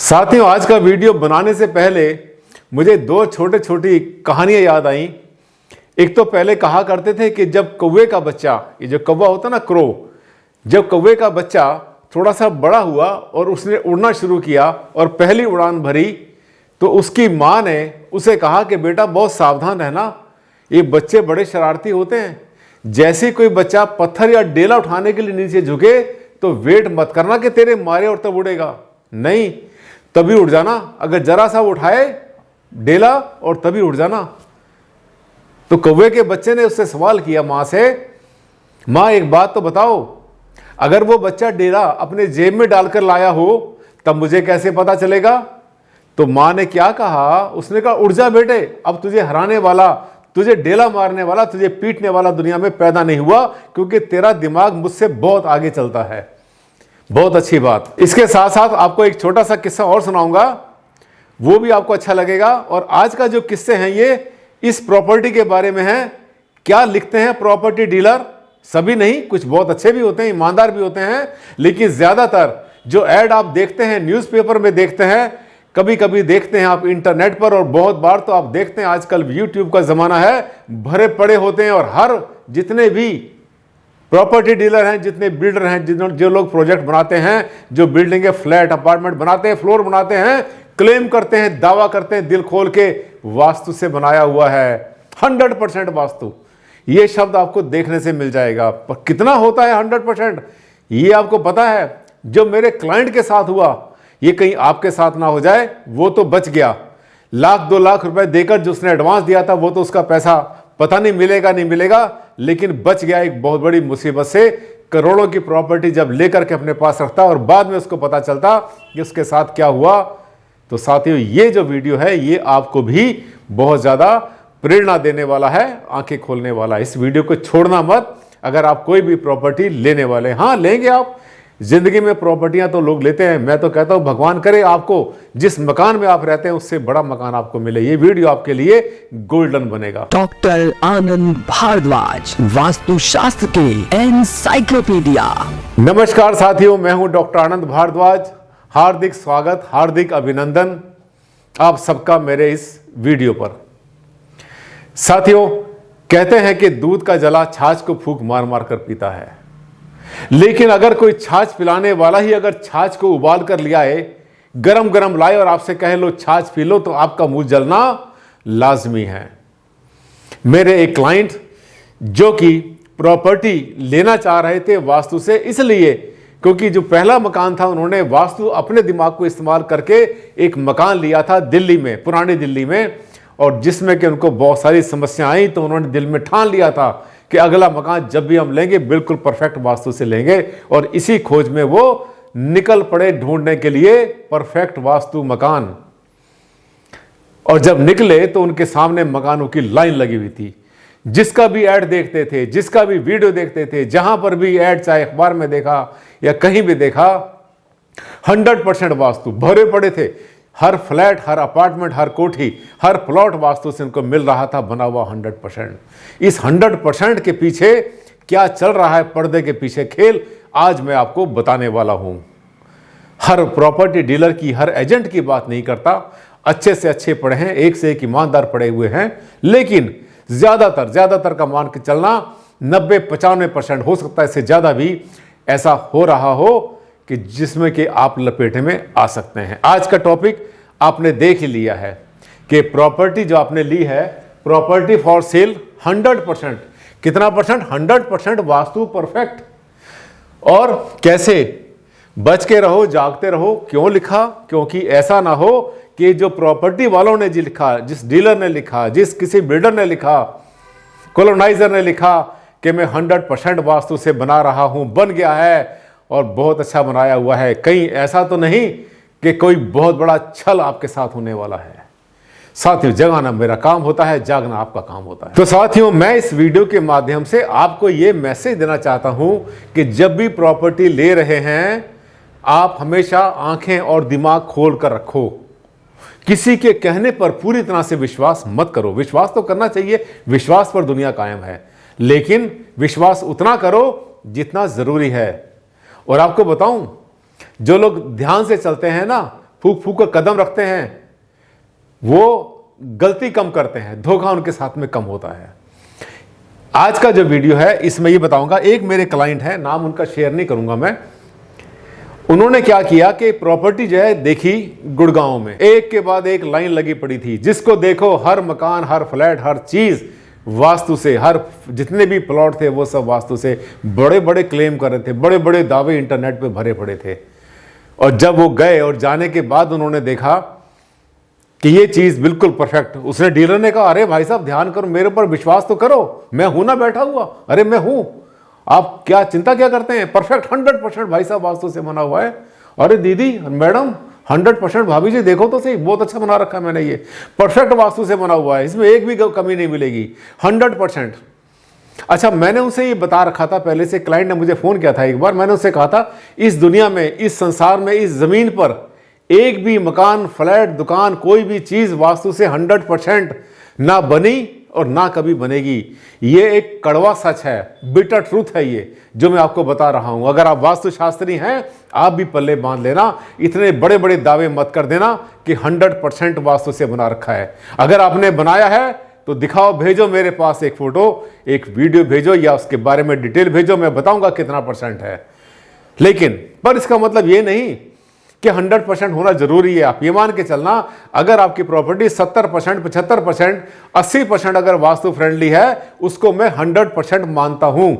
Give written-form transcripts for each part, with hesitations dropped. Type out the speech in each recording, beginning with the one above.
साथियों, आज का वीडियो बनाने से पहले मुझे दो छोटे छोटी कहानियां याद आई। एक तो पहले कहा करते थे कि जब कौवे का बच्चा, ये जो कौवा होता ना क्रो, जब कौवे का बच्चा थोड़ा सा बड़ा हुआ और उसने उड़ना शुरू किया और पहली उड़ान भरी तो उसकी माँ ने उसे कहा कि बेटा बहुत सावधान रहना, ये बच्चे बड़े शरारती होते हैं। जैसे कोई बच्चा पत्थर या डेला उठाने के लिए नीचे झुके तो वेट मत करना कि तेरे मारे और तब उड़ेगा, नहीं, तभी उड़ जाना। अगर जरा सा उठाए डेला और तभी उड़ जाना। तो कौवे के बच्चे ने उससे सवाल किया मां से, मां एक बात तो बताओ, अगर वो बच्चा डेला अपने जेब में डालकर लाया हो तब मुझे कैसे पता चलेगा? तो मां ने क्या कहा, उसने कहा उड़ जा बेटे, अब तुझे हराने वाला, तुझे डेला मारने वाला, तुझे पीटने वाला दुनिया में पैदा नहीं हुआ, क्योंकि तेरा दिमाग मुझसे बहुत आगे चलता है। बहुत अच्छी बात। इसके साथ साथ आपको एक छोटा सा किस्सा और सुनाऊंगा, वो भी आपको अच्छा लगेगा। और आज का जो किस्से हैं ये इस प्रॉपर्टी के बारे में है। क्या लिखते हैं प्रॉपर्टी डीलर, सभी नहीं, कुछ बहुत अच्छे भी होते हैं, ईमानदार भी होते हैं, लेकिन ज्यादातर जो ऐड आप देखते हैं न्यूज़पेपर में देखते हैं, कभी कभी देखते हैं आप इंटरनेट पर, और बहुत बार तो आप देखते हैं आजकल यूट्यूब का जमाना है, भरे पड़े होते हैं। और हर जितने भी प्रॉपर्टी डीलर हैं, जितने बिल्डर हैं, जो लोग प्रोजेक्ट बनाते हैं, जो बिल्डिंगें, फ्लैट, अपार्टमेंट बनाते हैं, फ्लोर बनाते हैं, क्लेम करते हैं, दावा करते हैं दिल खोल के वास्तु से बनाया हुआ है, 100% वास्तु। ये शब्द आपको देखने से मिल जाएगा, पर कितना होता है 100%, ये आपको पता है? जो मेरे क्लाइंट के साथ हुआ, ये कहीं आपके साथ ना हो जाए। वो तो बच गया, 1-2 लाख रुपए देकर जो उसने एडवांस दिया था, वो तो उसका पैसा पता नहीं मिलेगा नहीं मिलेगा, लेकिन बच गया एक बहुत बड़ी मुसीबत से। करोड़ों की प्रॉपर्टी जब लेकर के अपने पास रखता और बाद में उसको पता चलता कि उसके साथ क्या हुआ। तो साथियों, ये जो वीडियो है ये आपको भी बहुत ज्यादा प्रेरणा देने वाला है, आंखें खोलने वाला है। इस वीडियो को छोड़ना मत। अगर आप कोई भी प्रॉपर्टी लेने वाले, हाँ लेंगे आप, जिंदगी में प्रॉपर्टियां तो लोग लेते हैं। मैं तो कहता हूं भगवान करे आपको जिस मकान में आप रहते हैं उससे बड़ा मकान आपको मिले। ये वीडियो आपके लिए गोल्डन बनेगा। डॉक्टर आनंद भारद्वाज, वास्तुशास्त्र के एनसाइक्लोपीडिया। नमस्कार साथियों, मैं हूं डॉक्टर आनंद भारद्वाज। हार्दिक स्वागत, हार्दिक अभिनंदन आप सबका मेरे इस वीडियो पर। साथियों, कहते हैं कि दूध का जला छाछ को फूंक मार मार कर पीता है, लेकिन अगर कोई छाछ पिलाने वाला ही अगर छाछ को उबाल कर लिया है, गरम गरम लाए और आपसे कहे लो छाछ पी लो, तो आपका मुंह जलना लाजमी है। मेरे एक क्लाइंट जो कि प्रॉपर्टी लेना चाह रहे थे वास्तु से, इसलिए क्योंकि जो पहला मकान था उन्होंने वास्तु अपने दिमाग को इस्तेमाल करके एक मकान लिया था दिल्ली में, पुरानी दिल्ली में, और जिसमें कि उनको बहुत सारी समस्या आई। तो उन्होंने दिल में ठान लिया था कि अगला मकान जब भी हम लेंगे बिल्कुल परफेक्ट वास्तु से लेंगे, और इसी खोज में वो निकल पड़े ढूंढने के लिए परफेक्ट वास्तु मकान। और जब निकले तो उनके सामने मकानों की लाइन लगी हुई थी। जिसका भी ऐड देखते थे, जिसका भी वीडियो देखते थे, जहां पर भी ऐड चाहे अखबार में देखा या कहीं भी देखा, 100% वास्तु भरे पड़े थे। हर फ्लैट, हर अपार्टमेंट, हर कोठी, हर प्लॉट वास्तु से उनको मिल रहा था बना हुआ 100%। इस 100% के पीछे क्या चल रहा है, पर्दे के पीछे खेल, आज मैं आपको बताने वाला हूं। हर प्रॉपर्टी डीलर की, हर एजेंट की बात नहीं करता, अच्छे से अच्छे पड़े हैं, एक से एक ईमानदार पड़े हुए हैं, लेकिन ज्यादातर का मान के चलना 90-95% हो सकता है, इससे ज्यादा भी ऐसा हो रहा हो कि जिसमें कि आप लपेटे में आ सकते हैं। आज का टॉपिक आपने देख ही लिया है कि प्रॉपर्टी जो आपने ली है, प्रॉपर्टी फॉर सेल 100%, कितना परसेंट? 100% वास्तु परफेक्ट। और कैसे बच के रहो, जागते रहो। क्यों लिखा? क्योंकि ऐसा ना हो कि जो प्रॉपर्टी वालों ने जी लिखा, जिस डीलर ने लिखा, जिस किसी बिल्डर ने लिखा, कॉलोनाइजर ने लिखा कि मैं 100% वास्तु से बना रहा हूं, बन गया है और बहुत अच्छा बनाया हुआ है, कहीं ऐसा तो नहीं कि कोई बहुत बड़ा छल आपके साथ होने वाला है। साथियों, जगाना मेरा काम होता है, जागना आपका काम होता है। तो साथियों, मैं इस वीडियो के माध्यम से आपको यह मैसेज देना चाहता हूं कि जब भी प्रॉपर्टी ले रहे हैं, आप हमेशा आंखें और दिमाग खोल कर रखो। किसी के कहने पर पूरी तरह से विश्वास मत करो। विश्वास तो करना चाहिए, विश्वास पर दुनिया कायम है, लेकिन विश्वास उतना करो जितना जरूरी है। और आपको बताऊं, जो लोग ध्यान से चलते हैं ना, फूक फूक कर कदम रखते हैं वो गलती कम करते हैं, धोखा उनके साथ में कम होता है। आज का जो वीडियो है इसमें ये बताऊंगा, एक मेरे क्लाइंट है, नाम उनका शेयर नहीं करूंगा मैं, उन्होंने क्या किया कि प्रॉपर्टी जो है देखी गुड़गांव में, एक के बाद एक लाइन लगी पड़ी थी, जिसको देखो हर मकान, हर फ्लैट, हर चीज वास्तु से, हर जितने भी प्लॉट थे वो सब वास्तु से, बड़े बड़े क्लेम कर रहे थे, बड़े बड़े दावे इंटरनेट पे भरे पड़े थे। और जब वो गए और जाने के बाद उन्होंने देखा कि ये चीज बिल्कुल परफेक्ट, उसने डीलर ने कहा अरे भाई साहब ध्यान करो, मेरे ऊपर विश्वास तो करो, मैं हूं ना बैठा हुआ, अरे मैं हूं, आप क्या चिंता क्या करते हैं, परफेक्ट 100% भाई साहब वास्तु से बना हुआ है। अरे दीदी मैडम 100% भाभी जी देखो तो सही, बहुत अच्छा बना रखा है मैंने, ये परफेक्ट वास्तु से बना हुआ है, इसमें एक भी कमी नहीं मिलेगी, 100%। अच्छा, मैंने उनसे ये बता रखा था पहले से, क्लाइंट ने मुझे फोन किया था एक बार, मैंने उससे कहा था इस दुनिया में, इस संसार में, इस जमीन पर एक भी मकान, फ्लैट, दुकान, कोई भी चीज वास्तु से 100% ना बनी और ना कभी बनेगी। ये एक कड़वा सच है, बिटर ट्रूथ है ये जो मैं आपको बता रहा हूं। अगर आप वास्तुशास्त्री हैं आप भी पल्ले बांध लेना, इतने बड़े बड़े दावे मत कर देना कि 100% वास्तु से बना रखा है। अगर आपने बनाया है तो दिखाओ, भेजो मेरे पास एक फोटो, एक वीडियो भेजो या उसके बारे में डिटेल भेजो, मैं बताऊंगा कितना % है। लेकिन पर इसका मतलब ये नहीं कि 100% होना जरूरी है। आप ये मान के चलना, अगर आपकी प्रॉपर्टी 70%, 75%, 80% अगर वास्तु फ्रेंडली है, उसको मैं 100% मानता हूं।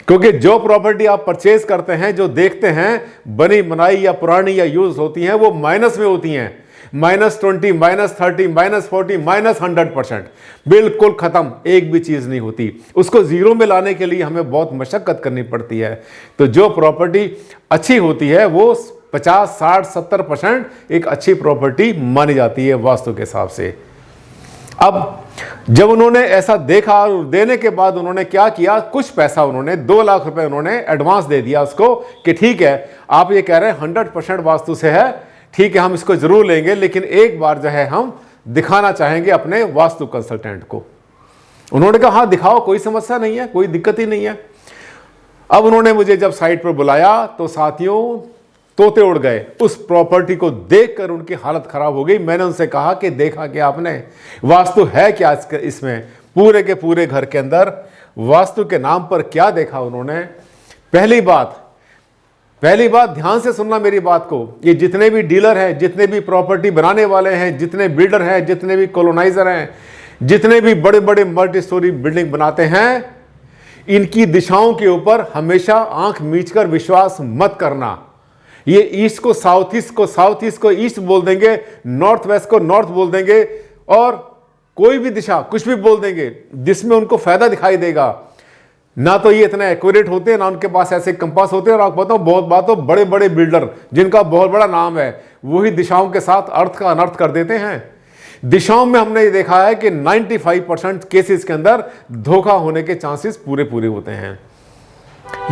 क्योंकि जो प्रॉपर्टी आप परचेज करते हैं, जो देखते हैं बनी बनाई या पुरानी या यूज होती हैं, वो माइनस में होती हैं, -20, -30, -40, -100%, बिल्कुल खत्म, एक भी चीज नहीं होती। उसको जीरो में लाने के लिए हमें बहुत मशक्कत करनी पड़ती है। तो जो प्रॉपर्टी अच्छी होती है वो 50, 60, 70% एक अच्छी प्रॉपर्टी मानी जाती है वास्तु के हिसाब से। अब जब उन्होंने ऐसा देखा और देने के बाद उन्होंने क्या किया, कुछ पैसा उन्होंने 2 लाख रुपए उन्होंने एडवांस दे दिया उसको कि ठीक है आप ये कह रहे हैं 100% वास्तु से है, ठीक है हम इसको जरूर लेंगे, लेकिन एक बार जो है हम दिखाना चाहेंगे अपने वास्तु कंसल्टेंट को। उन्होंने कहा हाँ दिखाओ, कोई समस्या नहीं है, कोई दिक्कत ही नहीं है। अब उन्होंने मुझे जब साइट पर बुलाया तो साथियों तोते उड़ गए, उस प्रॉपर्टी को देखकर उनकी हालत खराब हो गई। मैंने उनसे कहा कि देखा क्या आपने, वास्तु है क्या इसमें, पूरे के पूरे घर के अंदर वास्तु के नाम पर क्या देखा उन्होंने। पहली बात ध्यान से सुनना मेरी बात को, ये जितने भी डीलर हैं, जितने भी प्रॉपर्टी बनाने वाले हैं, जितने बिल्डर हैं, जितने भी कॉलोनाइजर हैं, जितने भी बड़े बड़े मल्टी स्टोरी बिल्डिंग बनाते हैं, इनकी दिशाओं के ऊपर हमेशा आंख मीचकर विश्वास मत करना। ये ईस्ट को साउथ ईस्ट को, साउथ ईस्ट को ईस्ट बोल देंगे, नॉर्थ वेस्ट को नॉर्थ बोल देंगे, और कोई भी दिशा कुछ भी बोल देंगे जिसमें उनको फायदा दिखाई देगा। ना तो ये इतने एक्यूरेट होते हैं, ना उनके पास ऐसे कंपास होते हैं। और आपको बताऊं, बहुत बात तो बड़े बड़े बिल्डर जिनका बहुत बड़ा नाम है, वही दिशाओं के साथ अर्थ का अनर्थ कर देते हैं। दिशाओं में हमने ये देखा है कि 95% केसेस के अंदर धोखा होने के चांसेस पूरे होते हैं।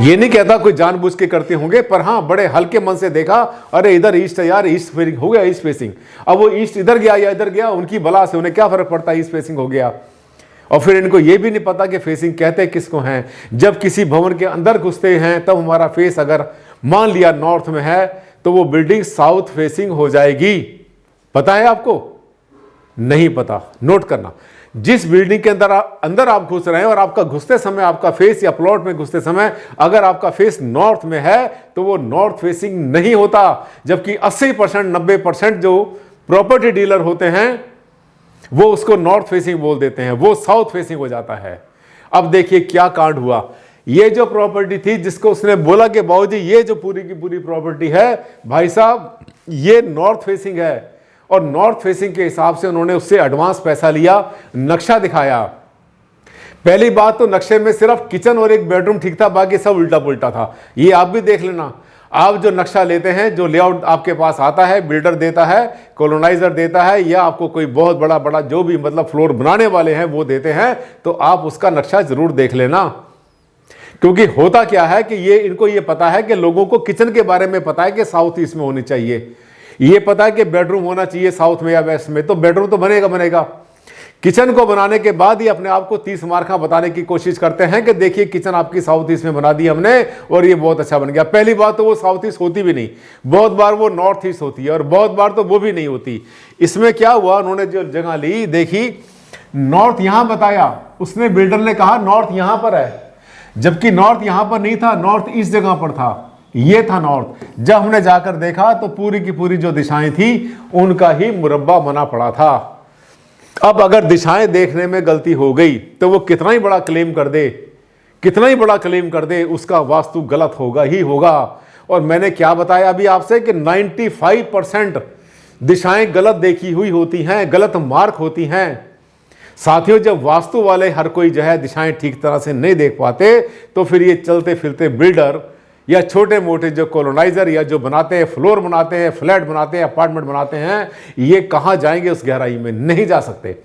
ये नहीं कहता कोई जानबूझ के करते होंगे, पर हाँ बड़े हल्के मन से देखा, अरे इधर ईस्ट है यार, ईस्ट हो गया ईस्ट फेसिंग, अब वो ईस्ट इधर गया या इधर गया, उनकी बला से उन्हें क्या फर्क पड़ता है, ईस्ट फेसिंग हो गया। और फिर इनको ये भी नहीं पता कि फेसिंग कहते किसको हैं। जब किसी भवन के अंदर घुसते हैं तब हमारा फेस अगर मान लिया नॉर्थ में है तो वो बिल्डिंग साउथ फेसिंग हो जाएगी। पता है आपको? नहीं पता, नोट करना। जिस बिल्डिंग के अंदर आप घुस रहे हैं और आपका घुसते समय, आपका फेस या प्लॉट में घुसते समय अगर आपका फेस नॉर्थ में है तो वो नॉर्थ फेसिंग नहीं होता। जबकि 80%, 90% जो प्रॉपर्टी डीलर होते हैं वो उसको नॉर्थ फेसिंग बोल देते हैं, वो साउथ फेसिंग हो जाता है। अब देखिए क्या कांड हुआ। ये जो प्रॉपर्टी थी जिसको उसने बोला कि बाबूजी ये जो पूरी की पूरी प्रॉपर्टी है भाई साहब ये नॉर्थ फेसिंग है, और नॉर्थ फेसिंग के हिसाब से उन्होंने उससे एडवांस पैसा लिया, नक्शा दिखाया। पहली बात तो नक्शे में सिर्फ किचन और एक बेडरूम ठीक था, बाकी सब उल्टा पुल्टा था। ये आप भी देख लेना। आप जो नक्शा लेते हैं, जो लेआउट आपके पास आता है, बिल्डर देता है, कॉलोनाइजर देता है, या आपको कोई बहुत बड़ा जो भी मतलब फ्लोर बनाने वाले हैं वो देते हैं, तो आप उसका नक्शा जरूर देख लेना। क्योंकि होता क्या है कि इनको ये पता है कि लोगों को किचन के बारे में पता है कि साउथ ईस्ट में होनी चाहिए, ये पता है कि बेडरूम होना चाहिए साउथ में या वेस्ट में, तो बेडरूम तो बनेगा। किचन को बनाने के बाद ही अपने आप को 30 मार्का बताने की कोशिश करते हैं कि देखिए किचन आपकी साउथ ईस्ट में बना दी हमने और ये बहुत अच्छा बन गया। पहली बात तो वो साउथ ईस्ट होती भी नहीं, बहुत बार वो नॉर्थ ईस्ट होती है और बहुत बार तो वो भी नहीं होती। इसमें क्या हुआ, उन्होंने जो जगह ली, देखी नॉर्थ यहां बताया, उसने बिल्डर ने कहा नॉर्थ यहां पर है, जबकि नॉर्थ यहां पर नहीं था, नॉर्थ ईस्ट जगह पर था, ये था नॉर्थ। जब हमने जाकर देखा तो पूरी की पूरी जो दिशाएं थी उनका ही मुरब्बा बना पड़ा था। अब अगर दिशाएं देखने में गलती हो गई तो वो कितना ही बड़ा क्लेम कर दे, कितना ही बड़ा क्लेम कर दे, उसका वास्तु गलत होगा ही होगा। और मैंने क्या बताया अभी आपसे कि 95% दिशाएं गलत देखी हुई होती हैं, गलत मार्क होती हैं। साथियों, जब वास्तु वाले हर कोई जो है दिशाएं ठीक तरह से नहीं देख पाते तो फिर ये चलते फिरते बिल्डर या छोटे मोटे जो कॉलोनाइजर या जो बनाते हैं, फ्लोर बनाते हैं, फ्लैट बनाते हैं, अपार्टमेंट बनाते हैं, ये कहाँ जाएंगे, उस गहराई में नहीं जा सकते।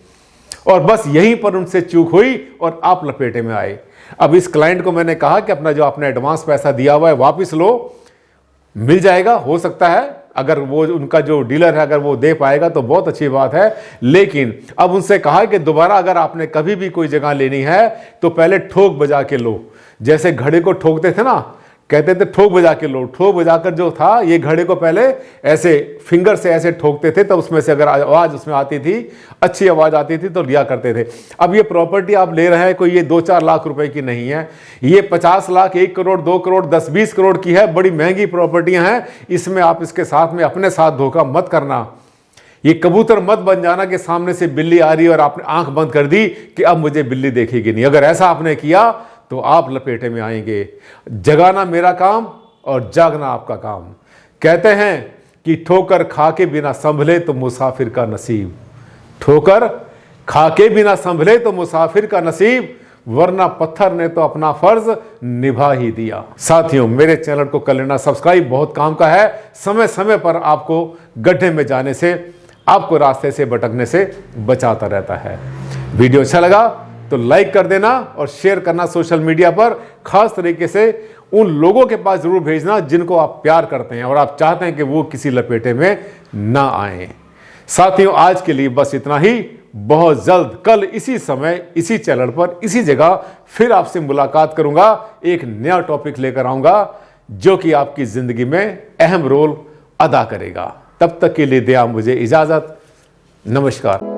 और बस यहीं पर उनसे चूक हुई और आप लपेटे में आए। अब इस क्लाइंट को मैंने कहा कि अपना जो आपने एडवांस पैसा दिया हुआ है वापस लो, मिल जाएगा, हो सकता है अगर वो उनका जो डीलर है अगर वो दे पाएगा तो बहुत अच्छी बात है। लेकिन अब उनसे कहा कि दोबारा अगर आपने कभी भी कोई जगह लेनी है तो पहले ठोक बजा के लो, जैसे घड़े को ठोकते थे ना, कहते थे ठोक बजा के लो। ठोक बजाकर जो था, ये घड़े को पहले ऐसे फिंगर से ऐसे ठोकते थे, तो उसमें से अगर आवाज उसमें आती थी, अच्छी आवाज आती थी तो लिया करते थे। अब ये प्रॉपर्टी आप ले रहे हैं, कोई ये 2-4 लाख रुपए की नहीं है, ये 50 लाख, 1 करोड़, 2 करोड़, 10-20 करोड़ की है। बड़ी महंगी प्रॉपर्टियां हैं। इसमें आप इसके साथ में अपने साथ धोखा मत करना। ये कबूतर मत बन जाना कि सामने से बिल्ली आ रही है और आपने आंख बंद कर दी कि अब मुझे बिल्ली देखेगी नहीं। अगर ऐसा आपने किया तो आप लपेटे में आएंगे। जगाना मेरा काम और जागना आपका काम। कहते हैं कि ठोकर खा के बिना संभले तो मुसाफिर का नसीब, ठोकर खा के बिना संभले तो मुसाफिर का नसीब, वरना पत्थर ने तो अपना फर्ज निभा ही दिया। साथियों, मेरे चैनल को कर लेना सब्सक्राइब, बहुत काम का है। समय समय पर आपको गड्ढे में जाने से, आपको रास्ते से भटकने से बचाता रहता है। वीडियो अच्छा लगा तो लाइक कर देना और शेयर करना सोशल मीडिया पर, खास तरीके से उन लोगों के पास जरूर भेजना जिनको आप प्यार करते हैं और आप चाहते हैं कि वो किसी लपेटे में ना आए। साथियों, आज के लिए बस इतना ही। बहुत जल्द कल इसी समय, इसी चैनल पर, इसी जगह फिर आपसे मुलाकात करूंगा। एक नया टॉपिक लेकर आऊंगा जो कि आपकी जिंदगी में अहम रोल अदा करेगा। तब तक के लिए दे आप मुझे इजाजत। नमस्कार।